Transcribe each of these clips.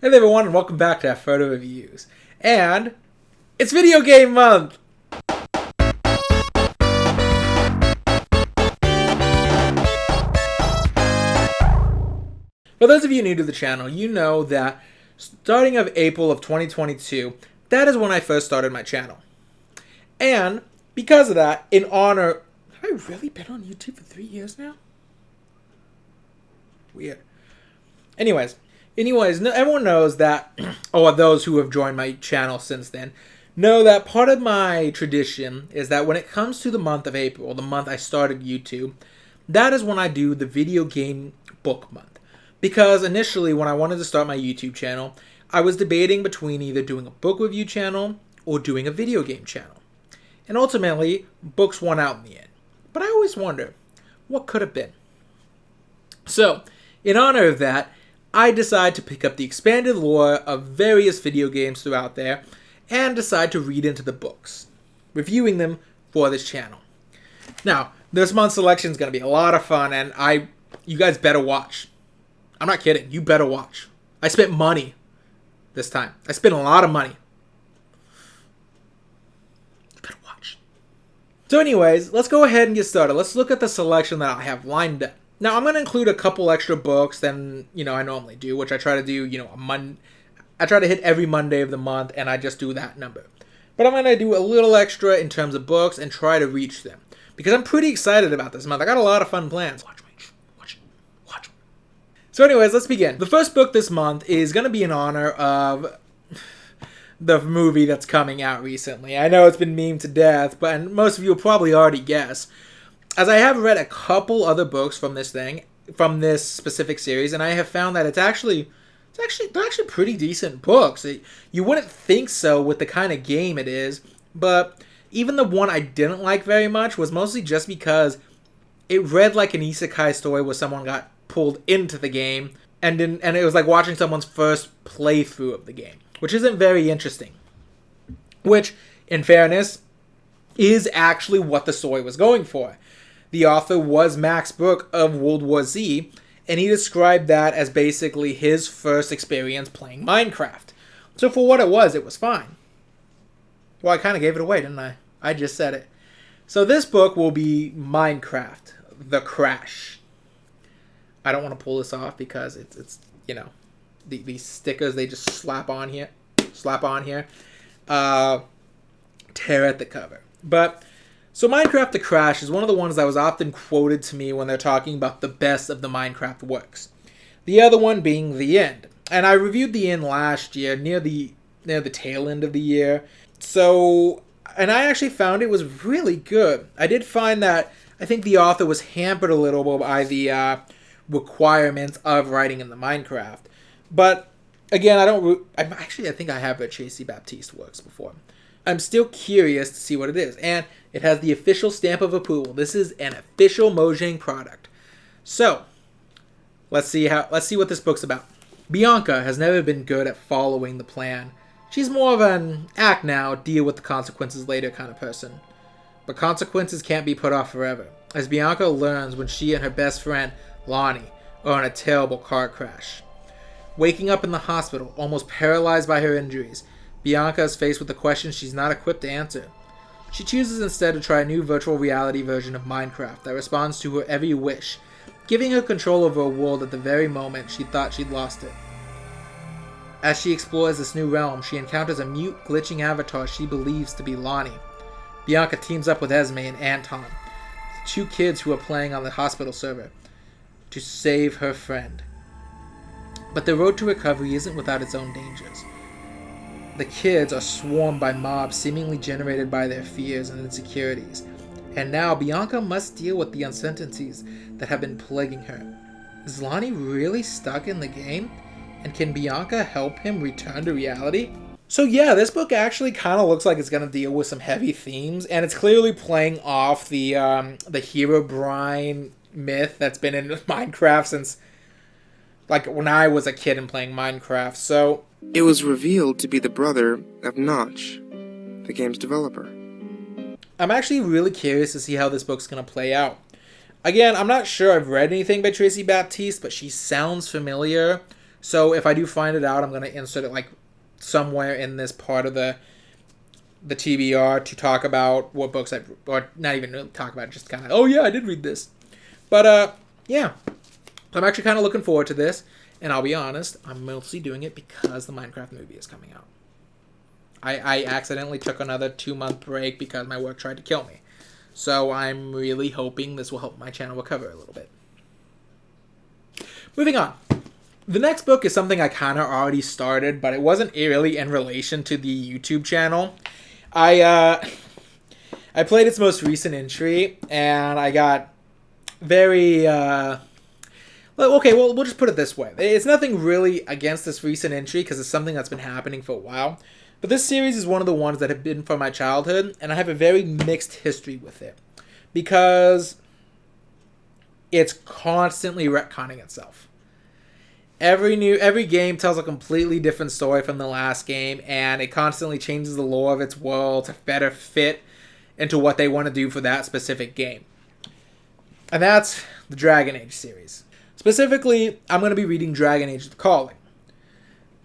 Hey there everyone, and welcome back to Afrodo Reviews. And it's Video Game Month! For those of you new to the channel, you know that starting of April of 2022, that is when I first started my channel. And because of that, in honor... Have I really been on YouTube for 3 years now? Weird. Anyways, everyone knows that, or those who have joined my channel since then, know that part of my tradition is that when it comes to the month of April, the month I started YouTube, that is when I do the video game book month. Because initially, when I wanted to start my YouTube channel, I was debating between either doing a book review channel or doing a video game channel. And ultimately, books won out in the end. But I always wonder, what could have been? So, in honor of that, I decide to pick up the expanded lore of various video games throughout there and decide to read into the books, reviewing them for this channel. Now, this month's selection is going to be a lot of fun, and you guys better watch. I'm not kidding. You better watch. I spent money this time. I spent a lot of money. You better watch. So anyways, let's go ahead and get started. Let's look at the selection that I have lined up. Now, I'm going to include a couple extra books than, I normally do, which I try to do, I try to hit every Monday of the month, and I just do that number. But I'm going to do a little extra in terms of books and try to reach them. Because I'm pretty excited about this month. I got a lot of fun plans. Watch me. Watch. So anyways, let's begin. The first book this month is going to be in honor of the movie that's coming out recently. I know it's been memed to death, but most of you will probably already guess. As I have read a couple other books from this specific series, and I have found that they're actually pretty decent books. You wouldn't think so with the kind of game it is, but even the one I didn't like very much was mostly just because it read like an isekai story where someone got pulled into the game, and it was like watching someone's first playthrough of the game, which isn't very interesting. Which, in fairness, is actually what the story was going for. The author was Max Brooke of World War Z, and he described that as basically his first experience playing Minecraft. So for what it was fine. Well, I kind of gave it away, didn't I? I just said it. So this book will be Minecraft, The Crash. I don't want to pull this off because it's these stickers they just slap on here. Tear at the cover. So Minecraft The Crash is one of the ones that was often quoted to me when they're talking about the best of the Minecraft works. The other one being The End. And I reviewed The End last year, near the tail end of the year. And I actually found it was really good. I did find that I think the author was hampered a little by the requirements of writing in the Minecraft. But again, I think I have read Tracy Baptiste works before. I'm still curious to see what it is. And it has the official stamp of approval. This is an official Mojang product. So, let's see what this book's about. Bianca has never been good at following the plan. She's more of an act now, deal with the consequences later kind of person. But consequences can't be put off forever, as Bianca learns when she and her best friend, Lonnie, are in a terrible car crash. Waking up in the hospital, almost paralyzed by her injuries, Bianca is faced with a question she's not equipped to answer. She chooses instead to try a new virtual reality version of Minecraft that responds to her every wish, giving her control over a world at the very moment she thought she'd lost it. As she explores this new realm, she encounters a mute, glitching avatar she believes to be Lonnie. Bianca teams up with Esme and Anton, the two kids who are playing on the hospital server, to save her friend. But the road to recovery isn't without its own dangers. The kids are swarmed by mobs seemingly generated by their fears and insecurities, and now Bianca must deal with the uncertainties that have been plaguing her. Is Lonnie really stuck in the game? And can Bianca help him return to reality? So yeah, this book actually kind of looks like it's going to deal with some heavy themes, and it's clearly playing off the Herobrine myth that's been in Minecraft since like when I was a kid and playing Minecraft. So it was revealed to be the brother of Notch, the game's developer. I'm actually really curious to see how this book's going to play out. Again, I'm not sure I've read anything by Tracy Baptiste, but she sounds familiar. So if I do find it out, I'm going to insert it like somewhere in this part of the TBR to talk about what books or not even really talk about, just kind of, oh yeah, I did read this. But yeah, I'm actually kind of looking forward to this, and I'll be honest, I'm mostly doing it because the Minecraft movie is coming out. I accidentally took another 2-month break because my work tried to kill me. So I'm really hoping this will help my channel recover a little bit. Moving on. The next book is something I kind of already started, but it wasn't really in relation to the YouTube channel. I played its most recent entry, and I got very... okay, well, we'll just put it this way. It's nothing really against this recent entry, because it's something that's been happening for a while. But this series is one of the ones that have been from my childhood, and I have a very mixed history with it. Because it's constantly retconning itself. Every game tells a completely different story from the last game, and it constantly changes the lore of its world to better fit into what they want to do for that specific game. And that's the Dragon Age series. Specifically, I'm going to be reading Dragon Age The Calling.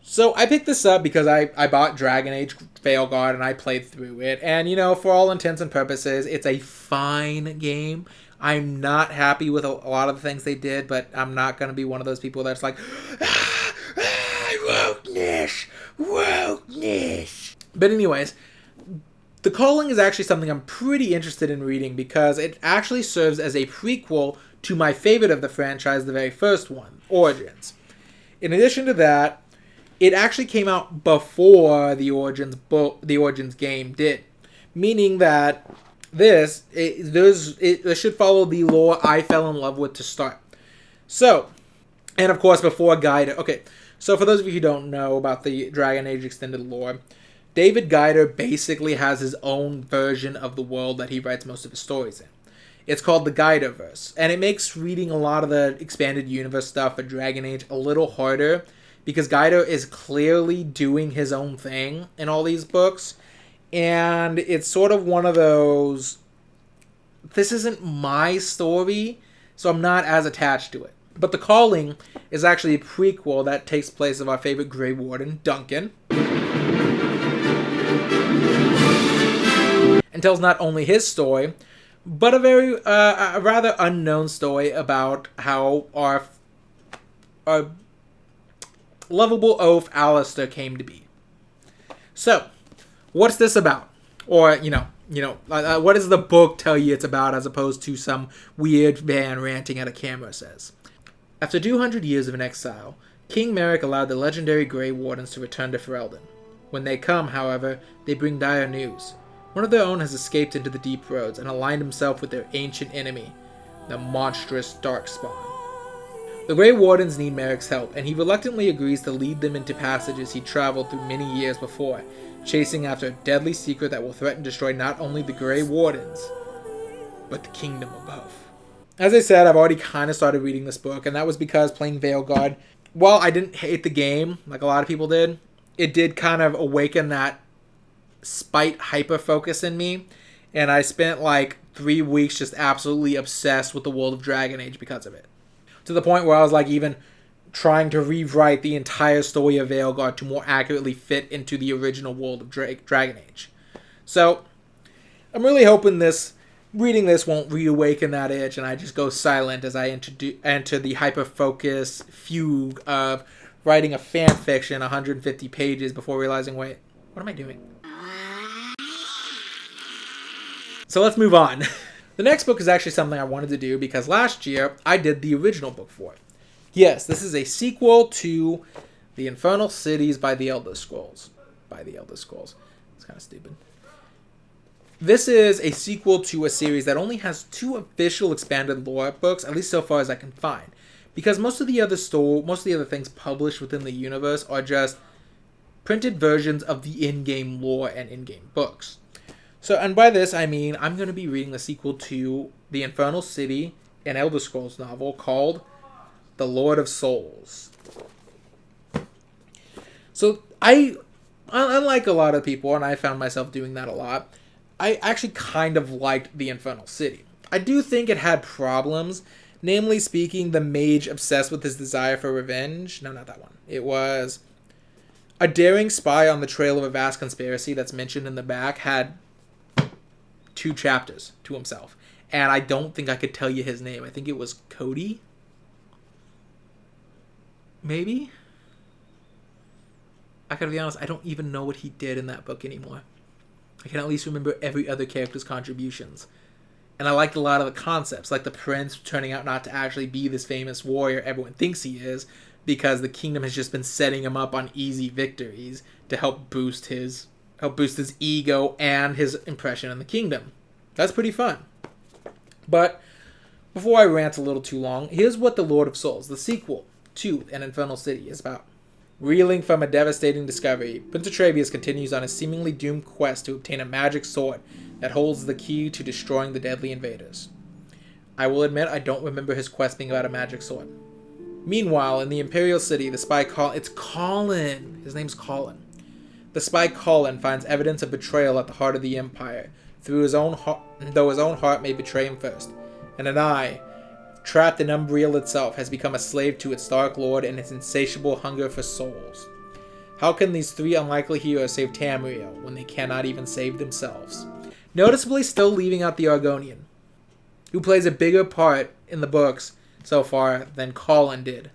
So I picked this up because I bought Dragon Age Veilguard and I played through it. And, for all intents and purposes, it's a fine game. I'm not happy with a lot of the things they did, but I'm not going to be one of those people that's like, wokeness. But anyways, The Calling is actually something I'm pretty interested in reading because it actually serves as a prequel to my favorite of the franchise, the very first one, Origins. In addition to that, it actually came out before the Origins game did, meaning that this should follow the lore I fell in love with to start. So, and of course before Guider. Okay, so for those of you who don't know about the Dragon Age extended lore, David Guider basically has his own version of the world that he writes most of his stories in. It's called the Guiderverse, and it makes reading a lot of the expanded universe stuff for Dragon Age a little harder because Guider is clearly doing his own thing in all these books. And it's sort of one of those, this isn't my story, so I'm not as attached to it. But The Calling is actually a prequel that takes place of our favorite Grey Warden, Duncan. And tells not only his story, but a rather unknown story about how our lovable oaf Alistair came to be. So, what's this about? Or, what does the book tell you it's about as opposed to some weird man ranting at a camera says? After 200 years of an exile, King Merrick allowed the legendary Grey Wardens to return to Ferelden. When they come, however, they bring dire news. One of their own has escaped into the deep roads and aligned himself with their ancient enemy, the monstrous Darkspawn. The Grey Wardens need Merrick's help, and he reluctantly agrees to lead them into passages he traveled through many years before, chasing after a deadly secret that will threaten to destroy not only the Grey Wardens, but the kingdom above. As I said, I've already kind of started reading this book, and that was because playing Veilguard, while I didn't hate the game, like a lot of people did, it did kind of awaken that spite hyper-focus in me, and I spent like 3 weeks just absolutely obsessed with the world of Dragon Age because of it. To the point where I was like even trying to rewrite the entire story of Veilguard to more accurately fit into the original world of Dragon Age. So, I'm really hoping reading this won't reawaken that itch and I just go silent as I enter the hyper-focus fugue of writing a fan fiction 150 pages before realizing, wait, what am I doing? So let's move on. The next book is actually something I wanted to do because last year I did the original book for it. Yes, this is a sequel to The Infernal Cities by the Elder Scrolls. It's kind of stupid. This is a sequel to a series that only has 2 official expanded lore books, at least so far as I can find. Because most of the other things published within the universe are just printed versions of the in-game lore and in-game books. So, and by this I mean I'm going to be reading the sequel to The Infernal City, an Elder Scrolls novel called The Lord of Souls. So, unlike a lot of people, and I found myself doing that a lot, I actually kind of liked The Infernal City. I do think it had problems, Namely speaking, the mage obsessed with his desire for revenge. No, not that one. It was a daring spy on the trail of a vast conspiracy that's mentioned in the back had 2 chapters to himself. And I don't think I could tell you his name. I think it was Cody? Maybe? I gotta be honest, I don't even know what he did in that book anymore. I can at least remember every other character's contributions. And I liked a lot of the concepts, like the prince turning out not to actually be this famous warrior everyone thinks he is, because the kingdom has just been setting him up on easy victories to help boost his ego and his impression in the kingdom. That's pretty fun. But before I rant a little too long, here's what The Lord of Souls, the sequel to An Infernal City, is about. Reeling from a devastating discovery, Prince Atrevius continues on his seemingly doomed quest to obtain a magic sword that holds the key to destroying the deadly invaders. I will admit I don't remember his quest being about a magic sword. Meanwhile, in the Imperial City, the spy it's Colin! His name's Colin. The spy Colin finds evidence of betrayal at the heart of the Empire, though his own heart may betray him first. And an eye, trapped in Umbriel itself, has become a slave to its dark lord and its insatiable hunger for souls. How can these 3 unlikely heroes save Tamriel when they cannot even save themselves? Noticeably still leaving out the Argonian, who plays a bigger part in the books so far than Colin did.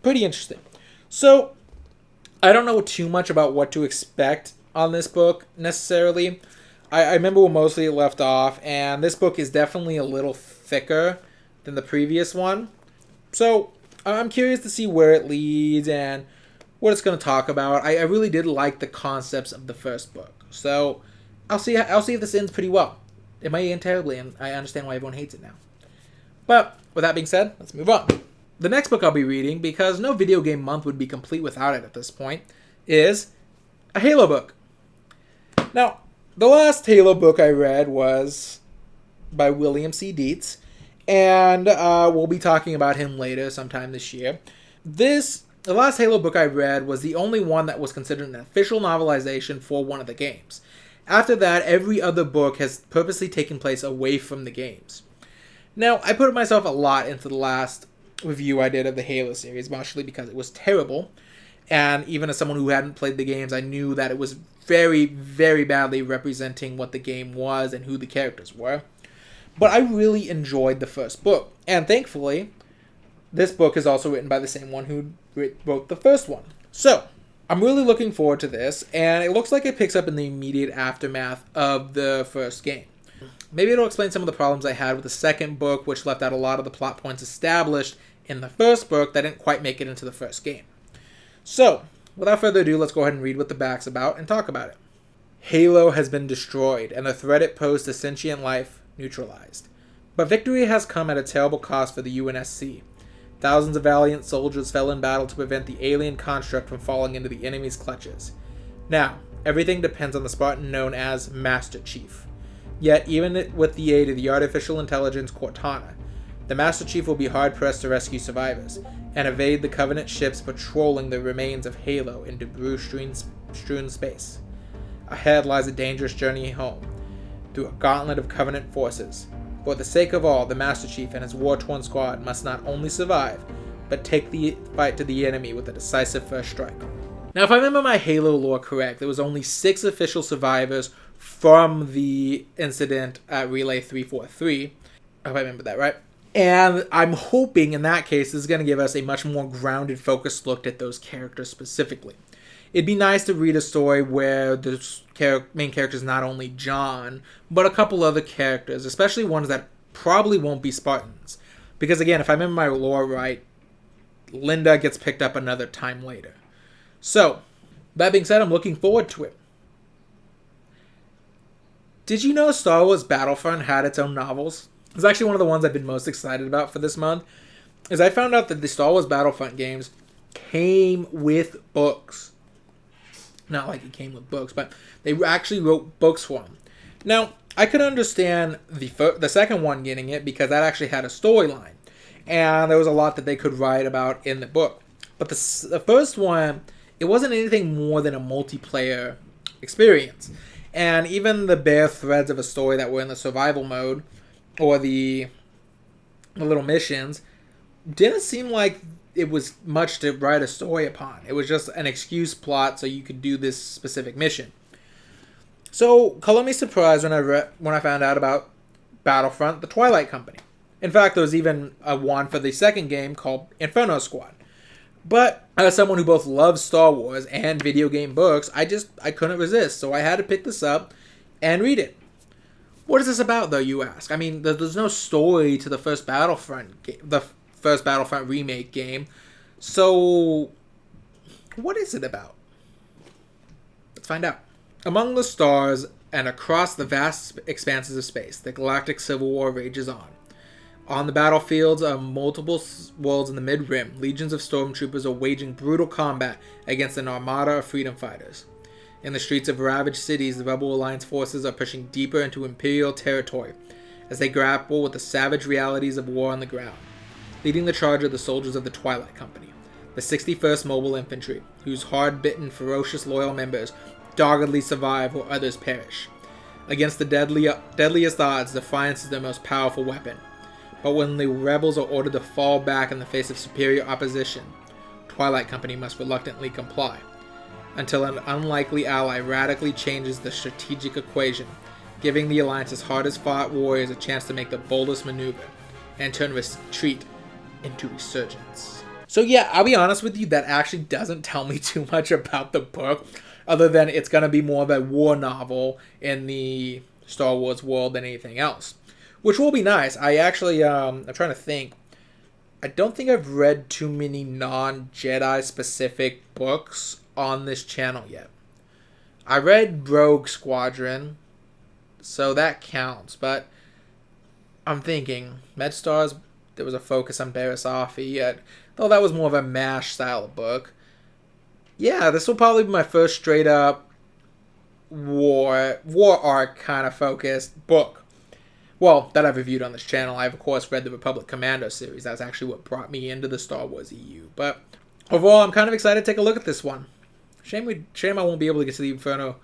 Pretty interesting. So, I don't know too much about what to expect on this book necessarily. I remember where mostly it left off, and this book is definitely a little thicker than the previous one. So I'm curious to see where it leads and what it's going to talk about. I really did like the concepts of the first book. So I'll see if this ends pretty well. It might end terribly, and I understand why everyone hates it now. But with that being said, let's move on. The next book I'll be reading, because no video game month would be complete without it at this point, is a Halo book. Now, the last Halo book I read was by William C. Dietz, and we'll be talking about him later sometime this year. The last Halo book I read was the only one that was considered an official novelization for one of the games. After that, every other book has purposely taken place away from the games. Now, I put myself a lot into the last review I did of the Halo series, mostly because it was terrible. And even as someone who hadn't played the games, I knew that it was very, very badly representing what the game was and who the characters were. But I really enjoyed the first book. And thankfully, this book is also written by the same one who wrote the first one. So, I'm really looking forward to this, and it looks like it picks up in the immediate aftermath of the first game. Maybe it'll explain some of the problems I had with the second book, which left out a lot of the plot points established in the first book that didn't quite make it into the first game. So, without further ado, let's go ahead and read what the back's about and talk about it. Halo has been destroyed, and the threat it posed to sentient life neutralized. But victory has come at a terrible cost for the UNSC. Thousands of valiant soldiers fell in battle to prevent the alien construct from falling into the enemy's clutches. Now, everything depends on the Spartan known as Master Chief. Yet, even with the aid of the artificial intelligence Cortana, the Master Chief will be hard-pressed to rescue survivors, and evade the Covenant ships patrolling the remains of Halo in debris-strewn space. Ahead lies a dangerous journey home, through a gauntlet of Covenant forces. For the sake of all, the Master Chief and his war-torn squad must not only survive, but take the fight to the enemy with a decisive first strike. Now, if I remember my Halo lore correct, there was only 6 official survivors from the incident at Relay 343. If I remember that right. And I'm hoping in that case this is going to give us a much more grounded, focused look at those characters specifically. It'd be nice to read a story where the main character is not only John, but a couple other characters, especially ones that probably won't be Spartans. Because again, if I remember my lore right, Linda gets picked up another time later. So, that being said, I'm looking forward to it. Did you know Star Wars Battlefront had its own novels? It's actually one of the ones I've been most excited about for this month. Is I found out that the Star Wars Battlefront games came with books. Not like it came with books, but they actually wrote books for them. Now, I could understand the second one getting it because that actually had a storyline. And there was a lot that they could write about in the book. But the first one, it wasn't anything more than a multiplayer experience. And even the bare threads of a story that were in the survival mode, or the the little missions, didn't seem like it was much to write a story upon. It was just an excuse plot so you could do this specific mission. So, color me surprised when I found out about Battlefront: The Twilight Company. In fact, there was even a one for the second game called Inferno Squad. But as someone who both loves Star Wars and video game books, I couldn't resist, so I had to pick this up and read it. What is this about, though, you ask? I mean, there's no story to the first Battlefront remake game. So, what is it about? Let's find out. Among the stars and across the vast expanses of space, the galactic civil war rages on. On the battlefields of multiple worlds in the Mid-Rim, legions of stormtroopers are waging brutal combat against an armada of freedom fighters. In the streets of ravaged cities, the Rebel Alliance forces are pushing deeper into Imperial territory as they grapple with the savage realities of war on the ground. Leading the charge are the soldiers of the Twilight Company, the 61st Mobile Infantry, whose hard-bitten, ferocious loyal members doggedly survive while others perish. Against the deadliest odds, defiance is their most powerful weapon. But when the rebels are ordered to fall back in the face of superior opposition, Twilight Company must reluctantly comply, until an unlikely ally radically changes the strategic equation, giving the Alliance's hardest-fought warriors a chance to make the boldest maneuver, and turn retreat into resurgence. So yeah, I'll be honest with you, that actually doesn't tell me too much about the book, other than it's going to be more of a war novel in the Star Wars world than anything else. Which will be nice. I actually, I'm trying to think. I don't think I've read too many non-Jedi specific books on this channel yet. I read Rogue Squadron, so that counts. But I'm thinking, MedStars, there was a focus on Barriss Offee, though that was more of a MASH style of book. Yeah, this will probably be my first straight up war arc kind of focused book. Well, that I've reviewed on this channel. I've, of course, read the Republic Commando series. That's actually what brought me into the Star Wars EU. But overall, I'm kind of excited to take a look at this one. Shame I won't be able to get to the Inferno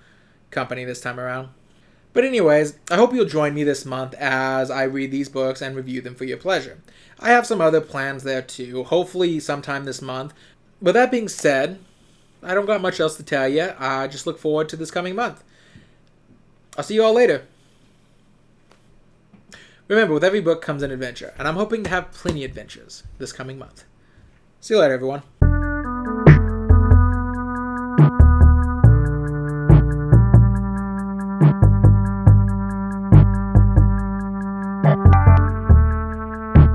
Company this time around. But anyways, I hope you'll join me this month as I read these books and review them for your pleasure. I have some other plans there too, hopefully sometime this month. But that being said, I don't got much else to tell you. I just look forward to this coming month. I'll see you all later. Remember, with every book comes an adventure, and I'm hoping to have plenty of adventures this coming month. See you later, everyone.